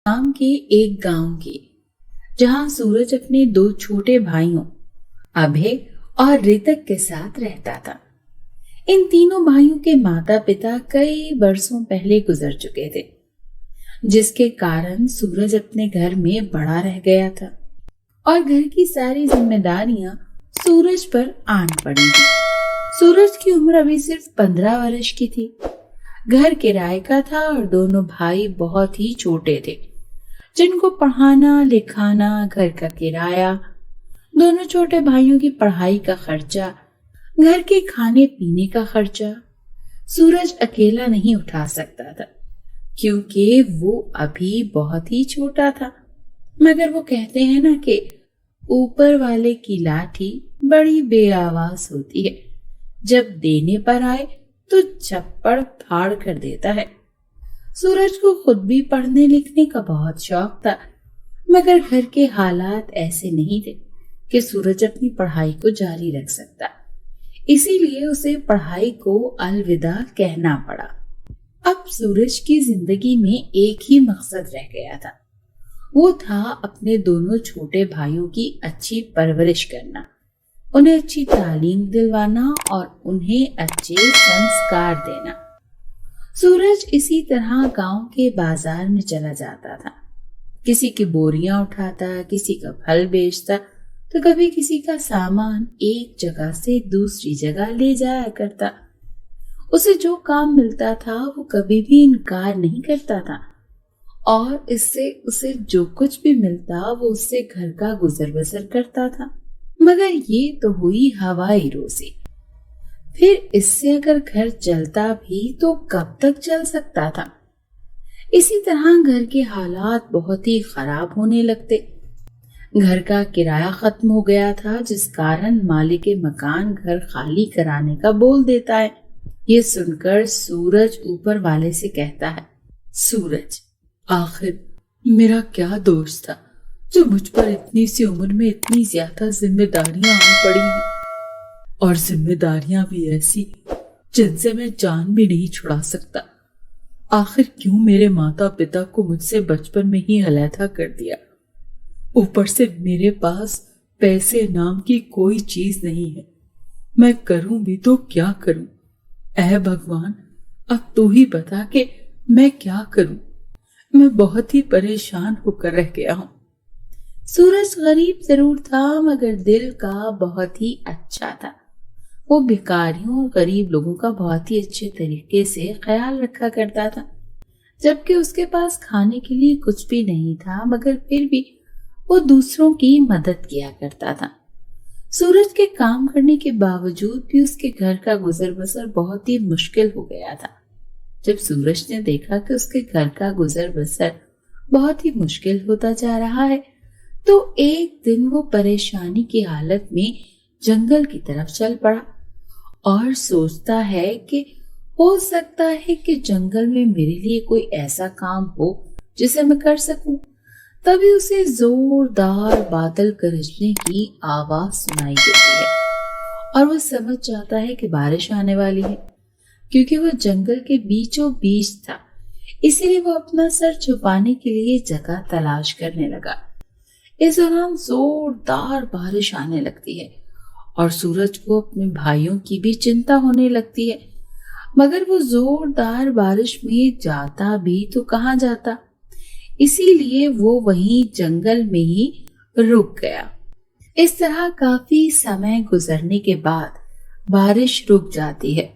नाम के एक गांव की, जहां सूरज अपने दो छोटे भाइयों अभय और ऋतक के साथ रहता था। इन तीनों भाइयों के माता पिता कई वर्षों पहले गुजर चुके थे, जिसके कारण सूरज अपने घर में बड़ा रह गया था और घर की सारी जिम्मेदारियां सूरज पर आन पड़ी थी। सूरज की उम्र अभी सिर्फ 15 वर्ष की थी। घर किराए का था और दोनों भाई बहुत ही छोटे थे, जिनको पढ़ाना लिखाना, घर का किराया, दोनों छोटे भाइयों की पढ़ाई का खर्चा, घर के खाने पीने का खर्चा सूरज अकेला नहीं उठा सकता था, क्योंकि वो अभी बहुत ही छोटा था। मगर वो कहते हैं ना कि ऊपर वाले की लाठी बड़ी बेआवाज होती है, जब देने पर आए तो चप्पड़ फाड़ कर देता है। सूरज को खुद भी पढ़ने लिखने का बहुत शौक था, मगर घर के हालात ऐसे नहीं थे कि सूरज अपनी पढ़ाई को जारी रख सकता। इसीलिए उसे पढ़ाई को अलविदा कहना पड़ा। अब सूरज की जिंदगी में एक ही मकसद रह गया था, वो था अपने दोनों छोटे भाइयों की अच्छी परवरिश करना, उन्हें अच्छी तालीम दिलवाना और उन्हें अच्छे संस्कार देना। सूरज इसी तरह गांव के बाजार में चला जाता था, किसी की बोरियां उठाता, किसी का फल बेचता, तो कभी किसी का सामान एक जगह से दूसरी जगह ले जाया करता। उसे जो काम मिलता था वो कभी भी इनकार नहीं करता था, और इससे उसे जो कुछ भी मिलता वो उससे घर का गुजर बसर करता था। मगर ये तो हुई हवाई रोजी, फिर इससे अगर घर चलता भी तो कब तक चल सकता था। इसी तरह घर के हालात बहुत ही खराब होने लगते। घर का किराया खत्म हो गया था, जिस कारण मालिक मकान घर खाली कराने का बोल देता है। ये सुनकर सूरज ऊपर वाले से कहता है, सूरज, आखिर मेरा क्या दोष था जो मुझ पर इतनी सी उम्र में इतनी ज्यादा जिम्मेदारियां आन पड़ी हैं, और जिम्मेदारियां भी ऐसी जिनसे मैं जान भी नहीं छुड़ा सकता। आखिर क्यों मेरे माता पिता को मुझसे बचपन में ही अलैदा कर दिया। ऊपर से मेरे पास पैसे नाम की कोई चीज नहीं है। मैं करूं भी तो क्या करूं। ऐ भगवान, अब तू ही बता कि मैं क्या करूं। मैं बहुत ही परेशान होकर रह गया हूं। सूरज गरीब जरूर था, मगर दिल का बहुत ही अच्छा था। वो भिखारियों और गरीब लोगों का बहुत ही अच्छे तरीके से ख्याल रखा करता था, जबकि उसके पास खाने के लिए कुछ भी नहीं था, मगर फिर भी वो दूसरों की मदद किया करता था। सूरज के काम करने के बावजूद भी उसके घर का गुजर बसर बहुत ही मुश्किल हो गया था। जब सूरज ने देखा कि उसके घर का गुजर बसर बहुत ही मुश्किल होता जा रहा है, तो एक दिन वो परेशानी की हालत में जंगल की तरफ चल पड़ा और सोचता है कि हो सकता है कि जंगल में मेरे लिए कोई ऐसा काम हो जिसे मैं कर सकूं। तभी उसे जोरदार बादल गरजने की आवाज सुनाई देती है और वो समझ जाता है कि बारिश आने वाली है। क्योंकि वो जंगल के बीचों बीच था, इसीलिए वो अपना सर छुपाने के लिए जगह तलाश करने लगा। इस दौरान जोरदार बारिश आने लगती है और सूरज को अपने भाइयों की भी चिंता होने लगती है, मगर वो जोरदार बारिश में जाता भी तो कहाँ जाता, इसीलिए वो वहीं जंगल में ही रुक गया। इस तरह काफी समय गुजरने के बाद बारिश रुक जाती है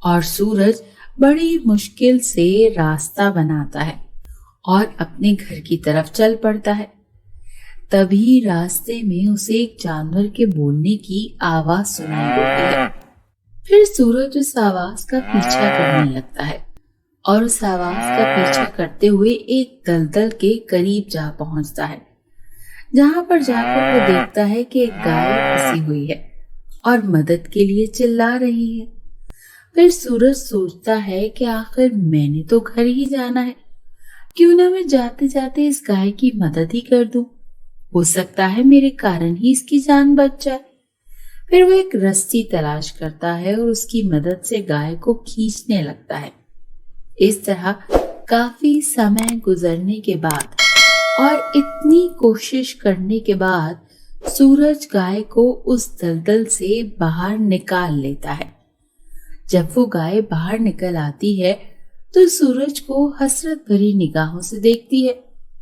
और सूरज बड़ी मुश्किल से रास्ता बनाता है और अपने घर की तरफ चल पड़ता है। तभी रास्ते में उसे एक जानवर के बोलने की आवाज सुनाई देती है। फिर सूरज उस आवाज का पीछा करने लगता है और उस आवाज का पीछा करते हुए एक दलदल के करीब जा पहुंचता है, जहां पर जाकर वो देखता है कि एक गाय फंसी हुई है और मदद के लिए चिल्ला रही है। फिर सूरज सोचता है कि आखिर मैंने तो घर ही जाना है, क्यों ना मैं जाते जाते इस गाय की मदद ही कर दूं। हो सकता है मेरे कारण ही इसकी जान बच जाए। फिर वो एक रस्सी तलाश करता है और उसकी मदद से गाय को खींचने लगता है। इस तरह काफी समय गुजरने के बाद और इतनी कोशिश करने के बाद सूरज गाय को उस दलदल से बाहर निकाल लेता है। जब वो गाय बाहर निकल आती है तो सूरज को हसरत भरी निगाहों से देखती है,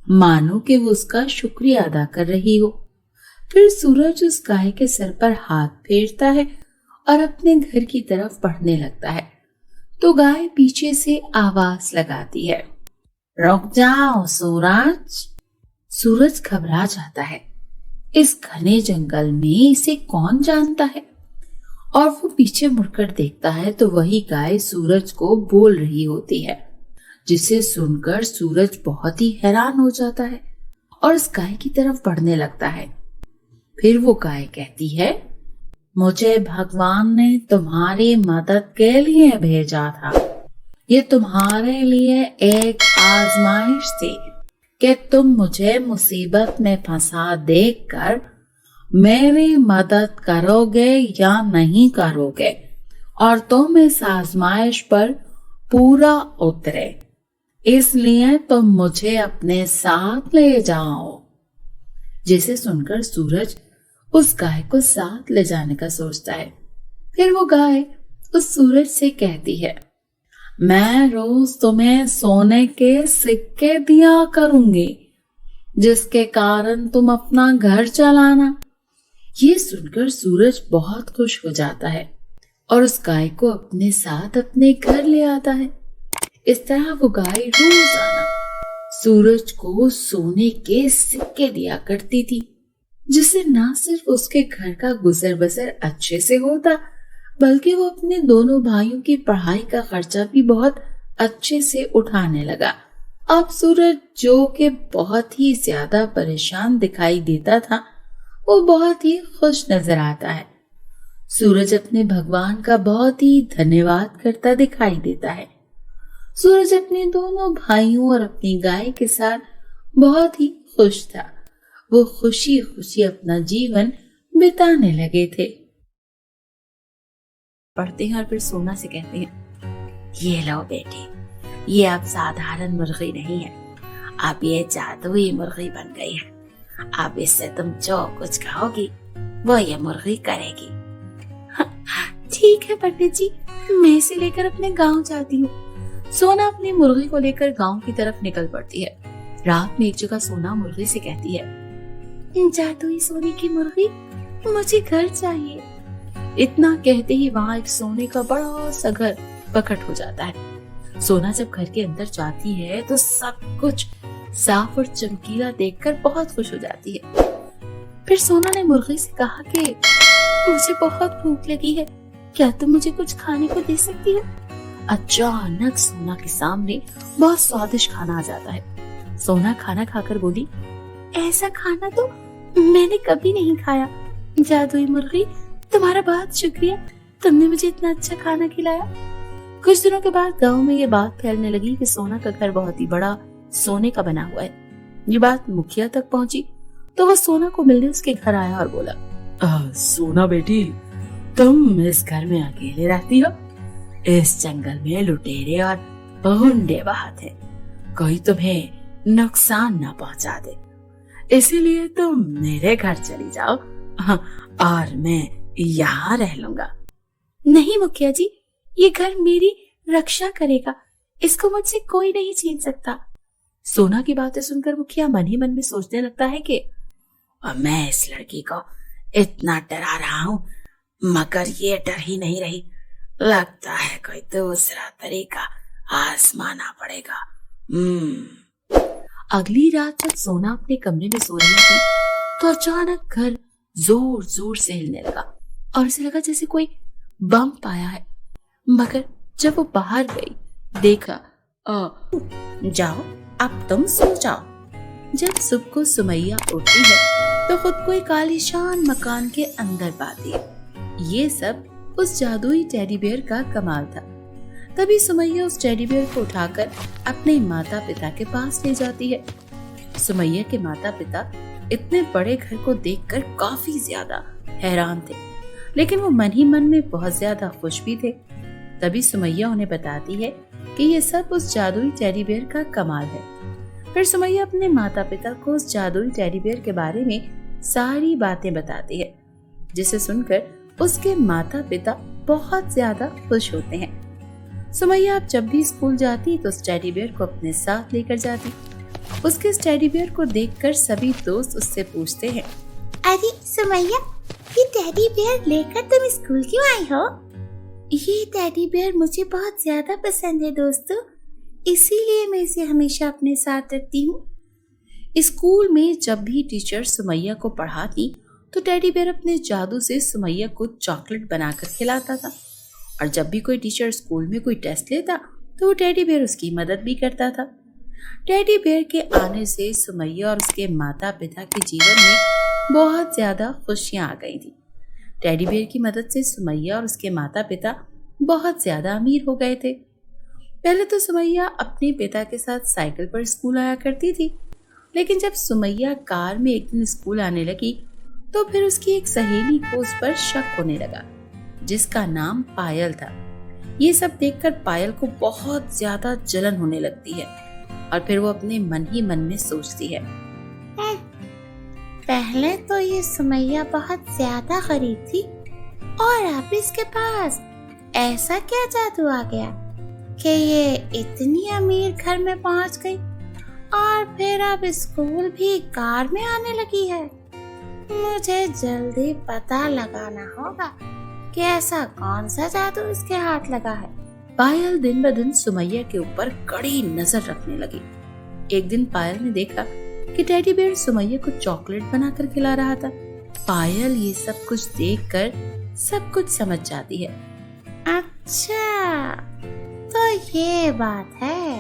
मानो कि वो उसका शुक्रिया अदा कर रही हो। फिर सूरज उस गाय के सर पर हाथ फेरता है और अपने घर की तरफ बढ़ने लगता है तो गाय पीछे से आवाज लगाती है, रुक जाओ सूरज। सूरज घबरा जाता है, इस घने जंगल में इसे कौन जानता है, और वो पीछे मुड़कर देखता है तो वही गाय सूरज को बोल रही होती है, जिसे सुनकर सूरज बहुत ही हैरान हो जाता है और उस गाय की तरफ बढ़ने लगता है। फिर वो गाय कहती है, मुझे भगवान ने तुम्हारी मदद के लिए भेजा था। ये तुम्हारे लिए एक आजमाइश थी कि तुम मुझे मुसीबत में फंसा देखकर मेरी मदद करोगे या नहीं करोगे, और तुम इस आजमाइश पर पूरा उतरे, इसलिए तुम मुझे अपने साथ ले जाओ। जिसे सुनकर सूरज उस गाय को साथ ले जाने का सोचता है। फिर वो गाय उस सूरज से कहती है, मैं रोज तुम्हें सोने के सिक्के दिया करूंगी, जिसके कारण तुम अपना घर चलाना। ये सुनकर सूरज बहुत खुश हो जाता है और उस गाय को अपने साथ अपने घर ले आता है। इस तरह वो गाय रोजाना सूरज को सोने के सिक्के दिया करती थी, जिससे ना सिर्फ उसके घर का गुजर बसर अच्छे से होता, बल्कि वो अपने दोनों भाइयों की पढ़ाई का खर्चा भी बहुत अच्छे से उठाने लगा। अब सूरज, जो कि बहुत ही ज्यादा परेशान दिखाई देता था, वो बहुत ही खुश नजर आता है। सूरज अपने भगवान का बहुत ही धन्यवाद करता दिखाई देता है। सूरज अपने दोनों भाइयों और अपनी गाय के साथ बहुत ही खुश था। वो खुशी खुशी अपना जीवन बिताने लगे थे। पढ़ते हैं और फिर सोना से कहते हैं, ये लो बेटी, ये अब साधारण मुर्गी नहीं है, अब ये जादुई मुर्गी बन गई है। अब इससे तुम जो कुछ कहोगी वो ये मुर्गी करेगी। ठीक है पंडित जी, मैं इसे लेकर अपने गांव जाती हूँ। सोना अपनी मुर्गी को लेकर गांव की तरफ निकल पड़ती है। रात में एक जगह सोना मुर्गी से कहती है, जादुई सोने की मुर्गी, मुझे घर चाहिए। इतना कहते ही वहां एक सोने का बड़ा सा घर प्रकट हो जाता है। सोना जब घर के अंदर जाती है तो सब कुछ साफ और चमकीला देखकर बहुत खुश हो जाती है। फिर सोना ने मुर्गी से कहा कि मुझे बहुत भूख लगी है, क्या तुम मुझे कुछ खाने को दे सकती हो? अचानक सोना के सामने बहुत स्वादिष्ट खाना आ जाता है। सोना खाना खाकर बोली, ऐसा खाना तो मैंने कभी नहीं खाया। जादुई मुर्गी, तुम्हारा बहुत शुक्रिया, तुमने मुझे इतना अच्छा खाना खिलाया। कुछ दिनों के बाद गांव में ये बात फैलने लगी कि सोना का घर बहुत ही बड़ा सोने का बना हुआ है। ये बात मुखिया तक पहुंची तो वह सोना को मिलने उसके घर आया और बोला, सोना बेटी, तुम इस घर में अकेले रहती हो? इस जंगल में लुटेरे और गुंडे बहुत हैं, कोई तुम्हें नुकसान न पहुंचा दे, इसीलिए तुम मेरे घर चली जाओ और मैं यहाँ रह लूंगा। नहीं मुखिया जी, ये घर मेरी रक्षा करेगा, इसको मुझसे कोई नहीं छीन सकता। सोना की बातें सुनकर मुखिया मन ही मन में सोचने लगता है कि मैं इस लड़की को इतना डरा रहा हूँ, मगर ये डर ही नहीं रही, लगता है कोई दूसरा तरीका आजमाना पड़ेगा। अगली रात जब सोना अपने कमरे में सो रही थी तो अचानक घर जोर जोर से हिलने लगा और उसे लगा जैसे कोई बम पाया है। मगर जब वो बाहर गई, देखा, जाओ अब तुम सो जाओ। जब सुबह को सुमैया उठती है तो खुद को एक आलीशान मकान के अंदर पाती है। ये सब उस जादुई टेडी बेयर का कमाल था। तभी सुमैया उस टेडी बेयर को उठाकर अपने माता पिता के पास ले जाती है। सुमैया के माता पिता इतने बड़े घर को देखकर काफी ज्यादा हैरान थे, लेकिन वो मन ही मन में बहुत ज्यादा खुश भी थे। तभी सुमैया उन्हें बताती है कि ये सब उस जादुई टेडी बेयर का कमाल है। फिर सुमैया अपने माता पिता को उस जादुई टेडी बियर के बारे में सारी बातें बताती है, जिसे सुनकर उसके माता पिता बहुत ज्यादा खुश होते हैं। सुमैया अब जब भी स्कूल जाती तो उस टेडी बियर को अपने साथ लेकर जाती। उसके इस टेडी बियर को देखकर सभी दोस्त उससे पूछते हैं, अरे सुमैया, ये टेडी बियर लेकर तुम स्कूल क्यों आई हो? ये टेडी बियर मुझे बहुत ज्यादा पसंद है दोस्तों, इसीलिए मैं इसे हमेशा अपने साथ रखती हूँ। स्कूल में जब भी टीचर सुमैया को पढ़ाती तो टेडी बियर अपने जादू से सुमैया को चॉकलेट बनाकर खिलाता था, और जब भी कोई टीचर स्कूल में कोई टेस्ट लेता तो वो टेडी बियर उसकी मदद भी करता था। टेडी बियर के आने से सुमैया और उसके माता पिता के जीवन में बहुत ज्यादा खुशियां आ गई थी। टेडी बियर की मदद से सुमैया और उसके माता पिता बहुत ज्यादा अमीर हो गए थे। पहले तो सुमैया अपने पिता के साथ साइकिल पर स्कूल आया करती थी, लेकिन जब सुमैया कार में एक दिन स्कूल आने लगी तो फिर उसकी एक सहेली को उस पर शक होने लगा, जिसका नाम पायल था। ये सब देखकर पायल को बहुत ज्यादा जलन होने लगती है और फिर वो अपने मन ही मन में सोचती है, पहले तो ये सुमैया बहुत ज्यादा गरीब थी और अब इसके पास ऐसा क्या जादू आ गया कि ये इतनी अमीर घर में पहुंच गई और फिर अब स्कूल भी कार में आने लगी है। मुझे जल्दी पता लगाना होगा कि ऐसा कौन सा जादू इसके हाथ लगा है। पायल दिन ब दिन सुमैया के ऊपर कड़ी नजर रखने लगी। एक दिन पायल ने देखा कि टेडी बियर सुमैया को चॉकलेट बनाकर खिला रहा था। पायल ये सब कुछ देखकर सब कुछ समझ जाती है। अच्छा, तो ये बात है।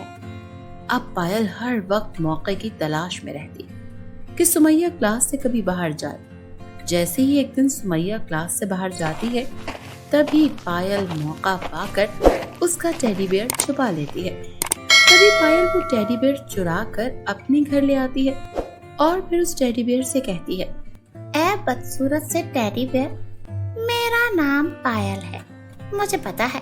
अब पायल हर वक्त मौके की तलाश में रहती कि सुमैया क्लास से कभी बाहर जाए। जैसे ही एक दिन सुमैया क्लास से बाहर जाती है, तभी पायल मौका पाकर उसका टेडी बियर छुपा लेती है। तभी पायल वो टेडी बियर चुरा कर अपने घर ले आती है और फिर उस टेडी बियर से कहती है, ए बदसूरत से टेडी बियर, मेरा नाम पायल है। मुझे पता है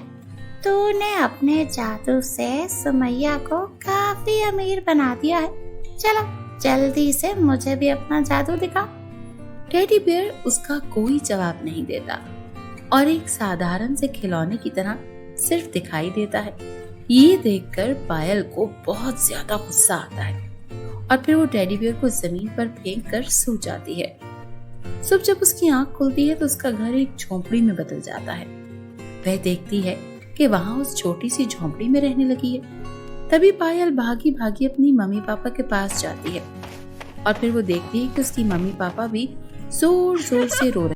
तूने अपने जादू से सुमैया को काफी अमीर बना दिया है। चलो जल्दी से मुझे भी अपना जादू दिखा। टेडी बियर उसका कोई जवाब नहीं देता और एक साधारण से खिलौने की तरह सिर्फ दिखाई देता है। ये देखकर पायल को बहुत ज्यादा गुस्सा आता है और फिर वो टेडी बियर को जमीन पर फेंक कर सो जाती है। सुबह जब उसकी आंख खुलती है तो उसका घर एक झोंपड़ी में बदल जाता है। वह देखती है कि वहां उस छोटी सी झोंपड़ी में रहने लगी है। तभी पायल भागी भागी अपनी मम्मी पापा के पास जाती है और फिर वो देखती है कि उसकी मम्मी पापा भी जोर जोर से रो रहे हैं।